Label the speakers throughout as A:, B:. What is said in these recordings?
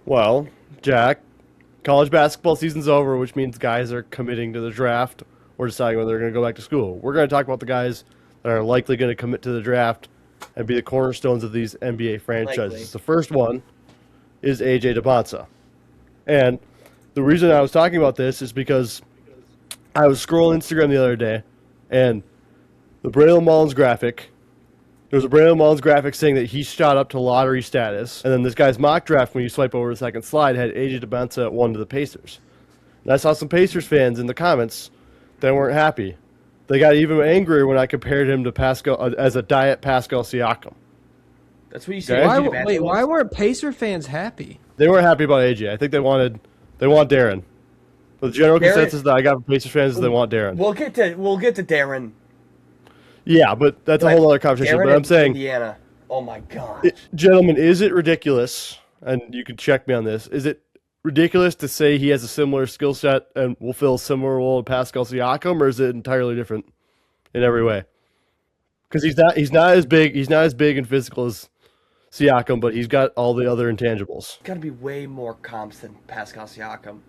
A: Well, Jack, college basketball season's over, which means guys are committing to the draft or deciding whether they're going to go back to school. We're going to talk about the guys that are likely going to commit to the draft and be the cornerstones of these NBA franchises.
B: Likely.
A: The first one is AJ Dybantsa. And the reason I was talking about this is because I was scrolling Instagram the other day, and the Braylon Mullins graphic, there was a Braylon Mullins graphic saying that he shot up to lottery status, and then this guy's mock draft, when you swipe over the second slide, had AJ Dybantsa at 1 to the Pacers. And I saw some Pacers fans in the comments that weren't happy. They got even angrier when I compared him to Pascal as a diet Pascal Siakam.
B: That's what you say.
A: Okay.
C: Why weren't Pacer fans happy?
A: They weren't happy about AJ. I think they want Darren. But the general consensus that I got from Pacers fans is they want Darren.
B: We'll get to Darren.
A: Yeah, but that's a whole other conversation.
B: Darren
A: But I'm saying,
B: Indiana. Oh my god,
A: gentlemen, is it ridiculous? And you can check me on this. Is it ridiculous to say he has a similar skill set and will fill a similar role to Pascal Siakam, or is it entirely different in every way? Because he's not as big and physical as Siakam, but he's got all the other intangibles.
B: got to be way more comps than Pascal Siakam.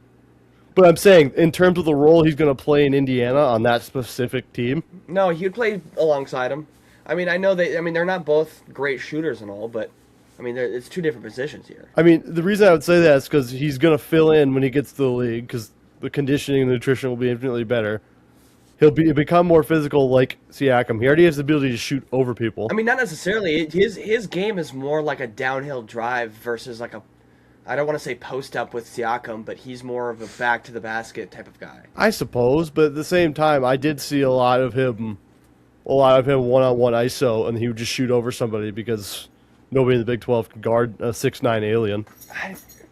A: But I'm saying, in terms of the role he's going to play in Indiana on that specific team,
B: No, he would play alongside him. I mean, I know they're not both great shooters and all, but I mean, it's two different positions here.
A: I mean, the reason I would say that is because he's going to fill in when he gets to the league, because the conditioning and nutrition will be infinitely better. He'll become more physical like Siakam. He already has the ability to shoot over people.
B: I mean, not necessarily. His game is more like a downhill drive versus like a, I don't want to say post up with Siakam, but he's more of a back to the basket type of guy.
A: I suppose, but at the same time, I did see a lot of him one-on-one ISO, and he would just shoot over somebody because nobody in the Big 12 can guard a 6'9" alien.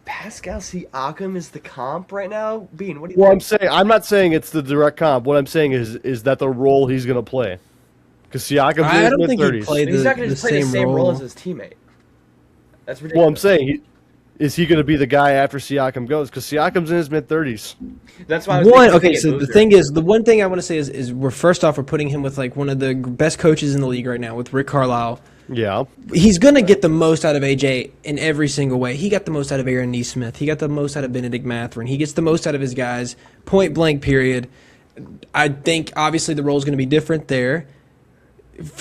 B: Pascal Siakam is the comp right now? Bean, what do you
A: Well,
B: think?
A: I'm not saying it's the direct comp. What I'm saying is that the role he's going to play. Because Siakam's
C: I
A: in
C: don't
A: his
C: think he'd
A: mid-30s.
C: play
B: He's not going
C: the
B: to play the
C: same
B: same role
C: role
B: as his teammate. That's ridiculous.
A: Well, I'm saying, is he going to be the guy after Siakam goes? Because Siakam's in his mid-30s.
B: That's why I was thinking
C: Okay,
B: of
C: so the
B: Boozer.
C: thing is, the one thing I want to say is we're first off, we're putting him with like one of the best coaches in the league right now with Rick Carlisle.
A: Yeah.
C: He's going to get the most out of AJ in every single way. He got the most out of Aaron Nesmith. He got the most out of Benedict Mathurin. He gets the most out of his guys, point blank, period. I think, obviously, the role is going to be different there.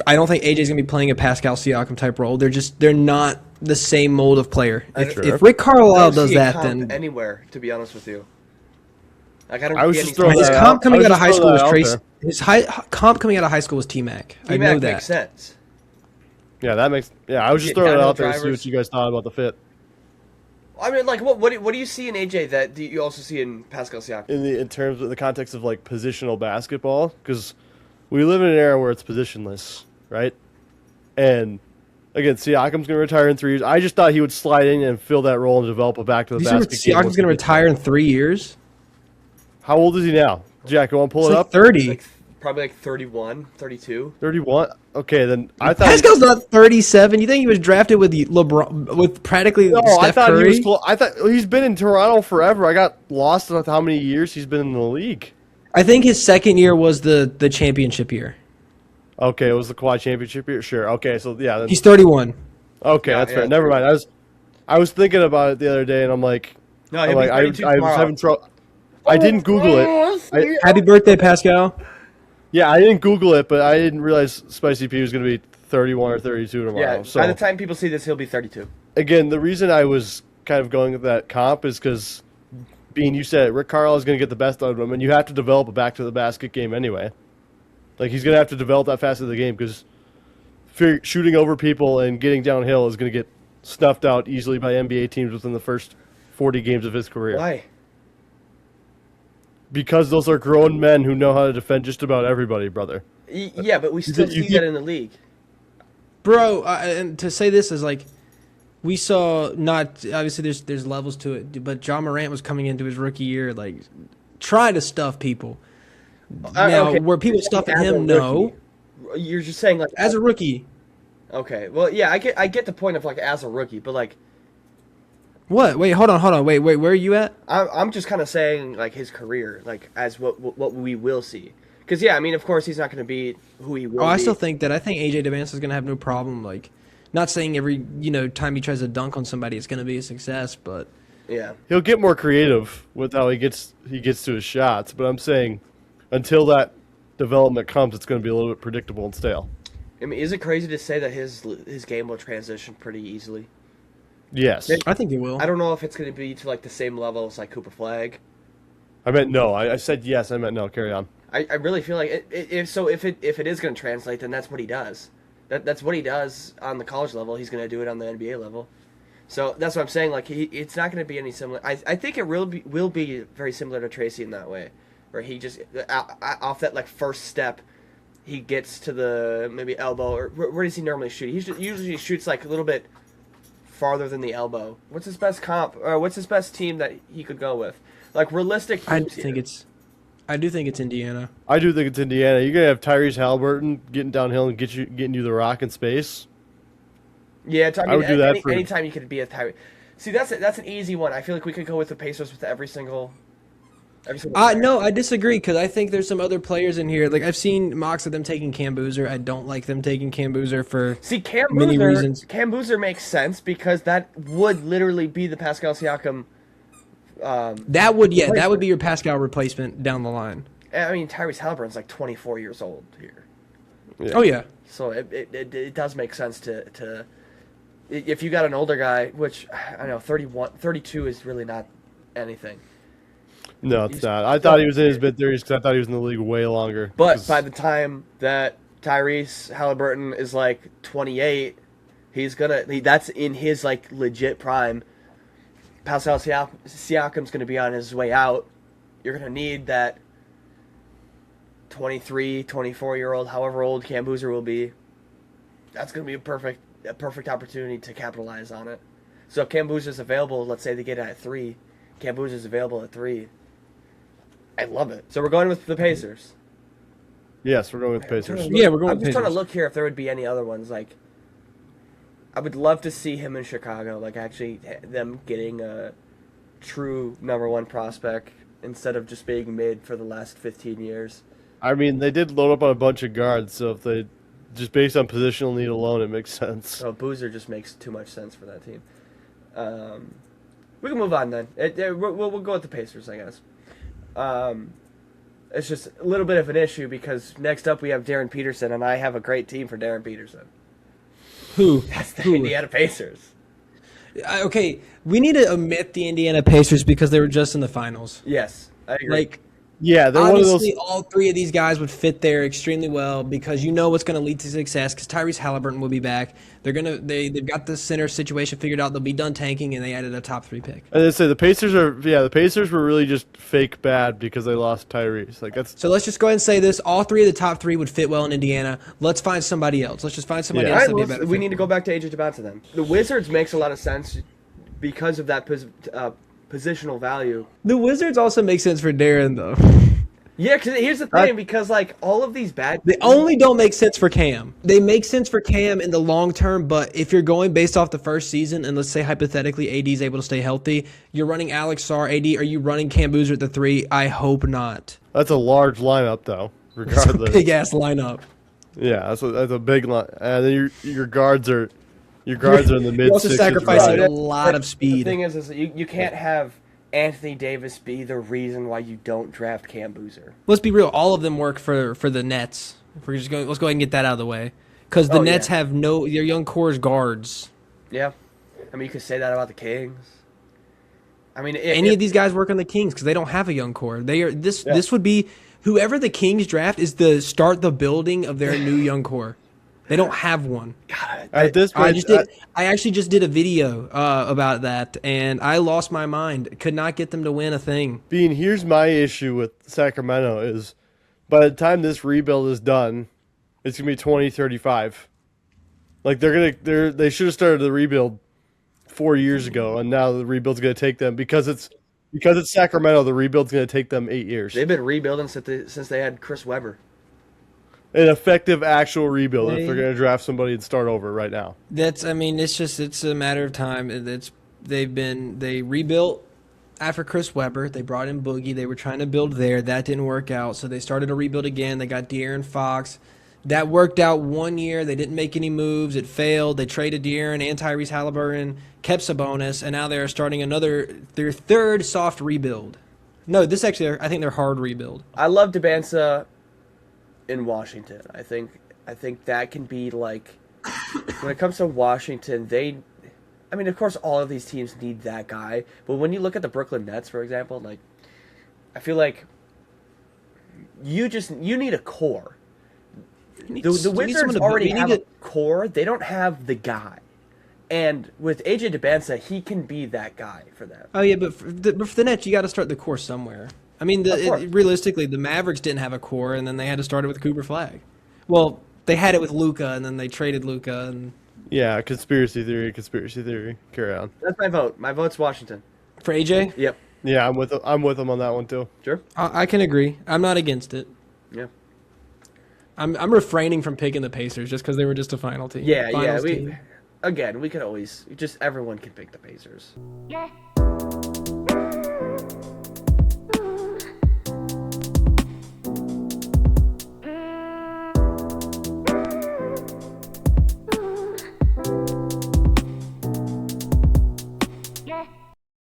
C: I don't think AJ's going to be playing a Pascal Siakam type role. They're not the same mold of player. If Rick
B: I
C: Carlisle
B: don't
C: does
B: see a
C: that,
B: comp
C: then
B: anywhere, to be honest with you. Like, I don't
A: I was
B: see
A: just
B: any
A: throwing
C: his
A: that
C: comp
A: out.
C: coming
A: I was
C: out of
A: just
C: high school
A: throwing
C: was
A: that out
C: Trace.
A: there.
C: His comp coming out of high school was T-Mac. I know
B: T-Mac
C: that.
B: makes sense.
A: Yeah, that makes. Yeah, I was just
B: Get
A: throwing it
B: downhill
A: out there to see
B: drivers.
A: what you guys thought about the fit.
B: I mean, like, what do you see in AJ that you also see in Pascal Siakam?
A: In terms of the context of like positional basketball, because we live in an era where it's positionless, right? And again, Siakam's going to retire in 3 years. I just thought he would slide in and fill that role and develop a back to the
C: You see
A: basket. game
C: Siakam's
A: once
C: going to
A: he gets
C: retire
A: there.
C: in 3 years?
A: How old is he now? Jack, you want to pull
C: It's
A: it
C: like
A: up?
C: 30.
B: Like, probably like 31, 32.
A: 31. Okay, then I thought.
C: Pascal's not 37. You think he was drafted with LeBron, with practically
A: No, I
C: Steph
A: thought
C: Curry?
A: he was close. I thought he's been in Toronto forever. I got lost with how many years he's been in the league.
C: I think his second year was the championship year.
A: Okay, it was the quad championship year. Sure. Okay, so yeah. Then,
C: He's 31.
A: okay,
B: Yeah,
A: that's
B: yeah,
A: fair. Never mind. I was thinking about it the other day, and I'm like,
B: No,
A: I'm
B: he'll
A: like
B: be
A: I
B: 32
A: was
B: tomorrow.
A: having trouble. I didn't Google it.
C: Happy birthday, Pascal.
A: Yeah, I didn't Google it, but I didn't realize Spicy P was going to be 31 or 32 tomorrow.
B: Yeah,
A: so
B: by the time people see this, he'll be 32.
A: again, the reason I was kind of going with that comp is because, Bean, you said it, Rick Carlisle is going to get the best out of him, and you have to develop a back to the basket game anyway. Like he's going to have to develop that facet of the game because shooting over people and getting downhill is going to get snuffed out easily by NBA teams within the first 40 games of his career.
B: Why?
A: Because those are grown men who know how to defend just about everybody, brother.
B: Yeah, but we still
A: you-
B: see that in the league.
C: Bro, and to say this is like, we saw not obviously there's levels to it, but John Morant was coming into his rookie year like trying to stuff people. Now,
B: okay.
C: were people stuffing
B: As a
C: him? No.
B: rookie. You're just saying like
C: As a rookie.
B: Okay, well, yeah, I get the point of like as a rookie, but like
C: What? Wait, hold on. Wait, where are you at?
B: I'm just kind of saying like his career, like as what we will see. Because yeah, I mean, of course, he's not going to be who he will.
C: Oh, I
B: be.
C: still think AJ Dybantsa is going to have no problem. Like, not saying every time he tries to dunk on somebody, it's going to be a success, but
B: Yeah.
A: He'll get more creative with how he gets to his shots, but I'm saying until that development comes, it's going to be a little bit predictable and stale.
B: I mean, is it crazy to say that his game will transition pretty easily?
A: Yes.
C: I think it will.
B: I don't know if it's going to be to like the same level as like Cooper Flag.
A: I meant no. I said yes. I meant no. Carry on.
B: I really feel like if it is going to translate, then that's what he does. That's what he does on the college level. He's going to do it on the NBA level. So that's what I'm saying. Like it's not going to be any similar. I think it will be very similar to Tracy in that way, where he just off that like first step, he gets to the maybe elbow or where does he normally shoot? He usually shoots like a little bit farther than the elbow. What's his best comp? Or what's his best team that he could go with? Like realistic.
C: I do think it's Indiana.
A: I do think it's Indiana. You're gonna have Tyrese Halliburton getting downhill and getting you the rock in space.
B: Yeah,
A: I would do that for
B: anytime you could be a Tyrese. See, that's an easy one. I feel like we could go with the Pacers with every single.
C: No, I disagree because I think there's some other players in here. Like I've seen mocks of them taking Cam Boozer. I don't like them taking Cam Boozer for many reasons.
B: Cam Boozer makes sense because that would literally be the Pascal Siakam.
C: That would be your Pascal replacement down the line.
B: I mean, Tyrese Halliburton's like 24 years old here.
A: Yeah.
C: Oh yeah.
B: So it does make sense to if you got an older guy, which I know 32 is really not anything.
A: No, it's not. I thought he was in his mid-30s because I thought he was in the league way longer.
B: But by the time that Tyrese Halliburton is like 28, that's in his like legit prime. Pascal Siakam's going to be on his way out. You're going to need that 23, 24-year-old, however old Cam Boozer will be. That's going to be a perfect opportunity to capitalize on it. So if Cam Boozer's available, let's say they get it at 3. Cam Boozer's available at 3. I love it. So we're going with the Pacers.
A: Yes, we're going with Pacers.
C: Yeah, we're going
B: I'm
C: with
B: just trying to
C: Pacers.
B: look here if there would be any other ones. Like, I would love to see him in Chicago. Like, actually, them getting a true number one prospect instead of just being mid for the last 15 years.
A: I mean, they did load up on a bunch of guards, so if they just based on positional need alone, it makes sense.
B: So Boozer just makes too much sense for that team. We can move on then. We'll go with the Pacers, I guess. It's just a little bit of an issue because next up we have Darren Peterson, and I have a great team for Darren Peterson.
C: Who?
B: That's the Indiana Pacers.
C: Okay, we need to omit the Indiana Pacers because they were just in the finals.
B: Yes, I agree.
C: Like,
A: Yeah, they're one of those.
C: obviously, all three of these guys would fit there extremely well because you know what's going to lead to success. Because Tyrese Halliburton will be back. They've got the center situation figured out. They'll be done tanking, and they added a top 3 pick.
A: And they say the Pacers were really just fake bad because they lost Tyrese. Like that's
C: So let's just go ahead and say this: all 3 of the top 3 would fit well in Indiana. Let's find somebody else. Let's just find somebody
A: Yeah.
C: else.
B: All right,
C: That'd be a better
B: we
C: fit.
B: need to go back to AJ Dybantsa then. The Wizards makes a lot of sense because of that positional value.
C: The Wizards also make sense for Darren, though.
B: Yeah, because here's the thing, because like all of these bad,
C: They only don't make sense for Cam. They make sense for Cam in the long term, but if you're going based off the first season, and let's say hypothetically AD is able to stay healthy, you're running Alex Sarr, AD, are you running Cam Boozer at the 3? I hope not.
A: a large lineup though.
C: It's
A: Regardless,
C: a big ass lineup.
A: yeah, that's a big line. And then your guards are in the mid.
C: You're also
A: sixes,
C: sacrificing
A: right?
C: a lot of
B: The
C: speed.
B: thing is you can't have Anthony Davis be the reason why you don't draft Cam Boozer.
C: Let's be real. All of them work for the Nets. If we're just going, let's go ahead and get that out of the way. Because the Nets have their young core's guards.
B: Yeah, I mean you could say that about the Kings. I mean,
C: Any of these guys work on the Kings because they don't have a young core. They are this would be whoever the Kings draft is the start the building of their new young core. They don't have one.
B: God,
A: At this point,
C: I actually just did a video about that, and I lost my mind. Could not get them to win a thing.
A: here's my issue with Sacramento is by the time this rebuild is done, it's gonna be 2035. Like they should have started the rebuild 4 years ago, and now the rebuild's gonna take them because it's Sacramento. The rebuild's gonna take them 8 years.
B: they've been rebuilding since they had Chris Webber.
A: An effective actual rebuild if they're gonna draft somebody and start over right now.
C: It's a matter of time. They rebuilt after Chris Webber. They brought in Boogie. They were trying to build there. That didn't work out, so they started a rebuild again. They got De'Aaron Fox, That worked out 1 year. They didn't make any moves. It failed. They traded De'Aaron and Tyrese Halliburton, kept Sabonis, and now they're starting their third soft rebuild. No, this actually, I think they're hard rebuild.
B: I love Dybantsa in Washington. I think that can be like, when it comes to Washington, I mean, of course, all of these teams need that guy. But when you look at the Brooklyn Nets, for example, like, I feel like you need a core. The Wizards already have a core. They don't have the guy. And with AJ Dybantsa, he can be that guy for them.
C: Oh, yeah, but for the Nets, you got to start the core somewhere. I mean, realistically, the Mavericks didn't have a core, and then they had to start it with Cooper Flag. Well, they had it with Luka, and then they traded Luka. And
A: Yeah, conspiracy theory. Carry on.
B: That's my vote. My vote's Washington.
C: For AJ?
B: Yep.
A: Yeah, I'm with him on that one too.
B: Sure.
C: I can agree. I'm not against it.
B: Yeah.
C: I'm refraining from picking the Pacers just because they were just a final team.
B: Yeah,
C: Finals
B: yeah.
C: team.
B: Again, we could always everyone can pick the Pacers.
D: Yeah.